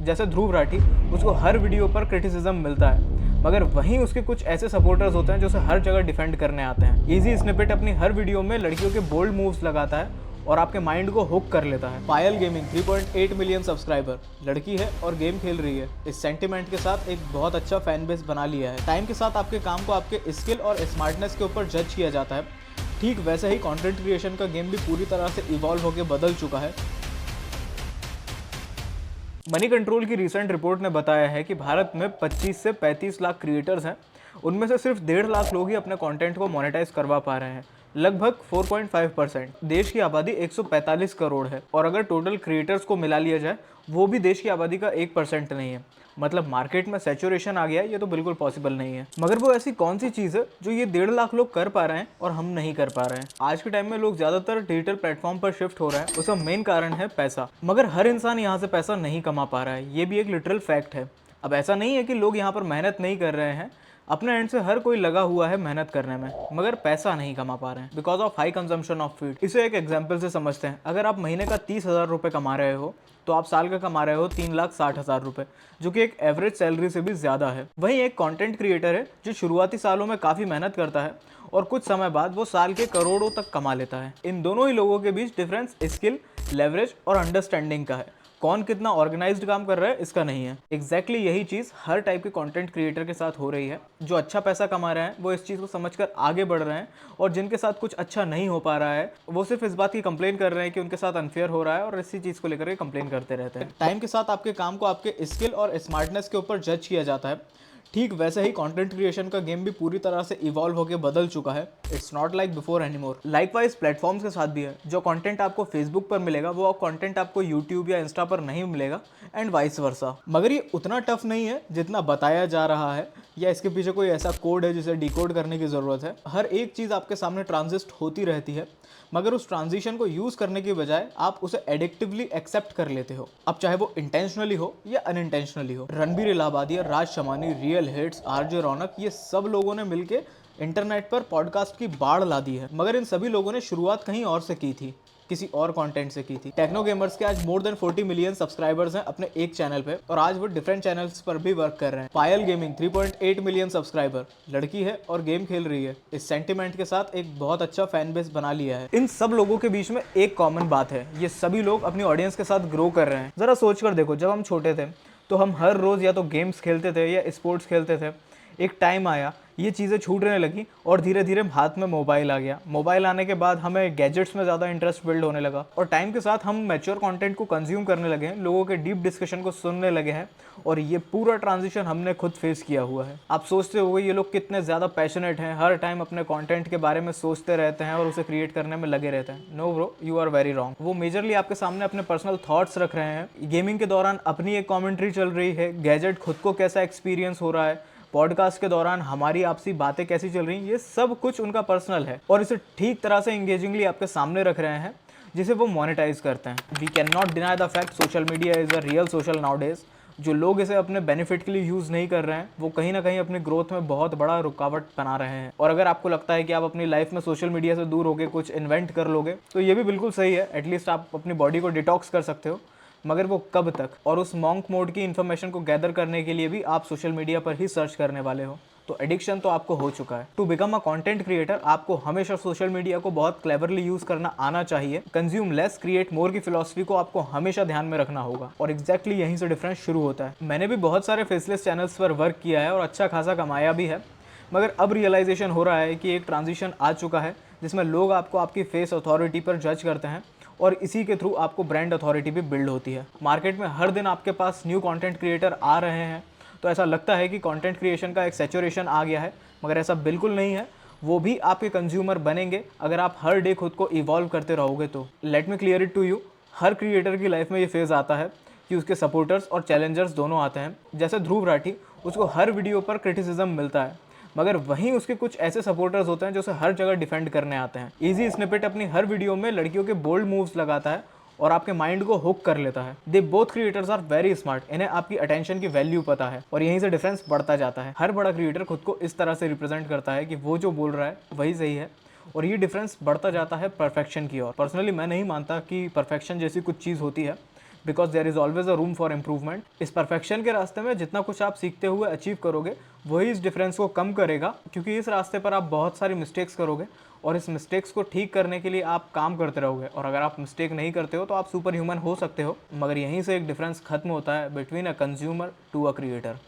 जैसे ध्रुव राठी, उसको हर वीडियो पर क्रिटिसिज्म मिलता है, मगर वहीं उसके कुछ ऐसे सपोर्टर्स होते हैं जो उसे हर जगह डिफेंड करने आते हैं। इजी स्निपेट अपनी हर वीडियो में लड़कियों के बोल्ड मूव्स लगाता है और आपके माइंड को हुक कर लेता है। पायल गेमिंग 3.8 मिलियन सब्सक्राइबर, लड़की है और गेम खेल रही है, इस सेंटिमेंट के साथ एक बहुत अच्छा फैन बेस बना लिया है। टाइम के साथ आपके काम को आपके स्किल और स्मार्टनेस के ऊपर जज किया जाता है। ठीक वैसे ही कंटेंट क्रिएशन का गेम भी पूरी तरह से इवॉल्व होकर बदल चुका है। मनी कंट्रोल की रिसेंट रिपोर्ट ने बताया है कि भारत में 25 से 35 लाख क्रिएटर्स हैं। उनमें से सिर्फ 1.5 लाख लोग ही अपने कंटेंट को मोनेटाइज करवा पा रहे हैं, लगभग 4.5%। देश की आबादी 145 करोड़ है और अगर टोटल क्रिएटर्स को मिला लिया जाए वो भी देश की आबादी का 1% नहीं है। मतलब मार्केट में सैचुरेशन आ गया है, ये तो बिल्कुल पॉसिबल नहीं है। मगर वो ऐसी कौन सी चीज़ है जो ये 1.5 लाख लोग कर पा रहे हैं और हम नहीं कर पा रहे हैं? आज के टाइम में लोग ज़्यादातर डिजिटल प्लेटफॉर्म पर शिफ्ट हो रहे हैं, उसका मेन कारण है पैसा। मगर हर इंसान यहाँ से पैसा नहीं कमा पा रहा है, ये भी एक लिटरल फैक्ट है। अब ऐसा नहीं है कि लोग यहाँ पर मेहनत नहीं कर रहे हैं, अपने एंड से हर कोई लगा हुआ है मेहनत करने में, मगर पैसा नहीं कमा पा रहे हैं because of high consumption of feed. इसे एक एग्जाम्पल से समझते हैं। अगर आप महीने का 30,000 रुपये कमा रहे हो तो आप साल का कमा रहे हो 3,60,000 रुपये, जो कि एक एवरेज सैलरी से भी ज़्यादा है। वहीं एक कंटेंट क्रिएटर है जो शुरुआती सालों में काफ़ी मेहनत करता है और कुछ समय बाद वो साल के करोड़ों तक कमा लेता है। इन दोनों ही लोगों के बीच डिफरेंस स्किल, लेवरेज और अंडरस्टैंडिंग का है। कौन कितना ऑर्गेनाइज्ड काम कर रहा है इसका नहीं है। एग्जैक्टली यही चीज़ हर टाइप के कंटेंट क्रिएटर के साथ हो रही है। जो अच्छा पैसा कमा रहे हैं वो इस चीज़ को समझकर आगे बढ़ रहे हैं और जिनके साथ कुछ अच्छा नहीं हो पा रहा है वो सिर्फ इस बात की कंप्लेन कर रहे हैं कि उनके साथ अनफेयर हो रहा है और इसी चीज़ को लेकर के कंप्लेन करते रहते हैं। टाइम के साथ आपके काम को आपके स्किल और स्मार्टनेस के ऊपर जज किया जाता है। ठीक वैसे ही कंटेंट क्रिएशन का गेम भी पूरी तरह से इवॉल्व होकर बदल चुका है। It's not like before anymore. Likewise platforms के साथ भी है। जो कंटेंट आपको फेसबुक पर मिलेगा वो कंटेंट आपको यूट्यूब या इंस्टा पर नहीं मिलेगा एंड वाइस वर्सा। मगर ये उतना टफ नहीं है जितना बताया जा रहा है या इसके पीछे कोई ऐसा कोड है जिसे डिकोड करने की ज़रूरत है। हर एक चीज़ आपके सामने ट्रांजिस्ट होती रहती है, मगर उस ट्रांजिशन को यूज़ करने की बजाय आप उसे एडिक्टिवली एक्सेप्ट कर लेते हो। अब चाहे वो इंटेंशनली हो या अनइंटेंशनली हो। रणबीर इलाहाबादिया, राज शमानी, रियल हिट्स, आरजे रौनक, ये सब लोगों ने मिलकर इंटरनेट पर पॉडकास्ट की बाढ़ ला दी है। मगर इन सभी लोगों ने शुरुआत कहीं और से की थी, किसी और कंटेंट से की थी। टेक्नो गेमर्स के आज मोर देन 40 मिलियन सब्सक्राइबर्स हैं अपने एक चैनल पे और आज वो डिफरेंट चैनल्स पर भी वर्क कर रहे हैं। पायल गेमिंग 3.8 मिलियन सब्सक्राइबर, लड़की है और गेम खेल रही है, इस सेंटिमेंट के साथ एक बहुत अच्छा फैन बेस बना लिया है। इन सब लोगों के बीच में एक कॉमन बात है, ये सभी लोग अपनी ऑडियंस के साथ ग्रो कर रहे हैं। जरा सोच कर देखो, जब हम छोटे थे तो हम हर रोज या तो गेम्स खेलते थे या स्पोर्ट्स खेलते थे। एक टाइम आया, ये चीज़ें छूटने लगी और धीरे धीरे हाथ में मोबाइल आ गया। मोबाइल आने के बाद हमें गैजेट्स में ज़्यादा इंटरेस्ट बिल्ड होने लगा और टाइम के साथ हम मैच्योर कंटेंट को कंज्यूम करने लगे हैं, लोगों के डीप डिस्कशन को सुनने लगे हैं और ये पूरा ट्रांजिशन हमने खुद फेस किया हुआ है। आप सोचते होंगे ये लोग कितने ज़्यादा पैशनेट हैं, हर टाइम अपने कंटेंट के बारे में सोचते रहते हैं और उसे क्रिएट करने में लगे रहते हैं। No bro, you are very wrong. वो मेजरली आपके सामने अपने पर्सनल थॉट्स रख रहे हैं। गेमिंग के दौरान अपनी एक कॉमेंट्री चल रही है, गैजेट खुद को कैसा एक्सपीरियंस हो रहा है, पॉडकास्ट के दौरान हमारी आपसी बातें कैसी चल रही हैं, ये सब कुछ उनका पर्सनल है और इसे ठीक तरह से इंगेजिंगली आपके सामने रख रहे हैं जिसे वो मोनेटाइज करते हैं। We can not deny the fact social media is a real social nowadays. जो लोग इसे अपने बेनिफिट के लिए यूज़ नहीं कर रहे हैं वो कहीं ना कहीं अपनी ग्रोथ में बहुत बड़ा रुकावट बना रहे हैं। और अगर आपको लगता है कि आप अपनी लाइफ में सोशल मीडिया से दूर होकर कुछ इन्वेंट कर लोगे तो ये भी बिल्कुल सही है। एटलीस्ट आप अपनी बॉडी को डिटॉक्स कर सकते हो, मगर वो कब तक? और उस मॉन्क मोड की इन्फॉर्मेशन को गैदर करने के लिए भी आप सोशल मीडिया पर ही सर्च करने वाले हो, तो एडिक्शन तो आपको हो चुका है। To become a content creator आपको हमेशा सोशल मीडिया को बहुत क्लेवरली यूज करना आना चाहिए। कंज्यूम लेस क्रिएट मोर की फिलॉसफी को आपको हमेशा ध्यान में रखना होगा और एग्जैक्टली यहीं से डिफरेंस शुरू होता है। मैंने भी बहुत सारे फेसलेस चैनल्स पर वर्क किया है और अच्छा खासा कमाया भी है, मगर अब रियलाइजेशन हो रहा है कि एक ट्रांजिशन आ चुका है जिसमें लोग आपको आपकी फेस अथॉरिटी पर जज करते हैं और इसी के थ्रू आपको ब्रांड अथॉरिटी भी बिल्ड होती है। मार्केट में हर दिन आपके पास न्यू कंटेंट क्रिएटर आ रहे हैं तो ऐसा लगता है कि कंटेंट क्रिएशन का एक सैचुरेशन आ गया है, मगर ऐसा बिल्कुल नहीं है। वो भी आपके कंज्यूमर बनेंगे अगर आप हर डे खुद को इवॉल्व करते रहोगे तो। Let me clear it to you, हर क्रिएटर की लाइफ में ये फेज़ आता है कि उसके सपोर्टर्स और चैलेंजर्स दोनों आते हैं। जैसे ध्रुव राठी, उसको हर वीडियो पर क्रिटिसिज्म मिलता है, मगर वहीं उसके कुछ ऐसे सपोर्टर्स होते हैं जो उसे हर जगह डिफेंड करने आते हैं। इजी स्निपेट अपनी हर वीडियो में लड़कियों के बोल्ड मूव्स लगाता है और आपके माइंड को हुक कर लेता है। They both creators are very smart, इन्हें आपकी अटेंशन की वैल्यू पता है और यहीं से डिफरेंस बढ़ता जाता है। हर बड़ा क्रिएटर खुद को इस तरह से रिप्रेजेंट करता है कि वो जो बोल रहा है वही सही है और ये डिफरेंस बढ़ता जाता है परफेक्शन की ओर। पर्सनली मैं नहीं मानता कि परफेक्शन जैसी कुछ चीज़ होती है। Because there is always a room for improvement. इस परफेक्शन के रास्ते में जितना कुछ आप सीखते हुए अचीव करोगे वही इस डिफरेंस को कम करेगा, क्योंकि इस रास्ते पर आप बहुत सारी मिस्टेक्स करोगे और इस मिस्टेक्स को ठीक करने के लिए आप काम करते रहोगे। और अगर आप मिस्टेक नहीं करते हो तो आप सुपर ह्यूमन हो सकते हो, मगर यहीं से एक डिफरेंस खत्म होता है between a consumer to a creator.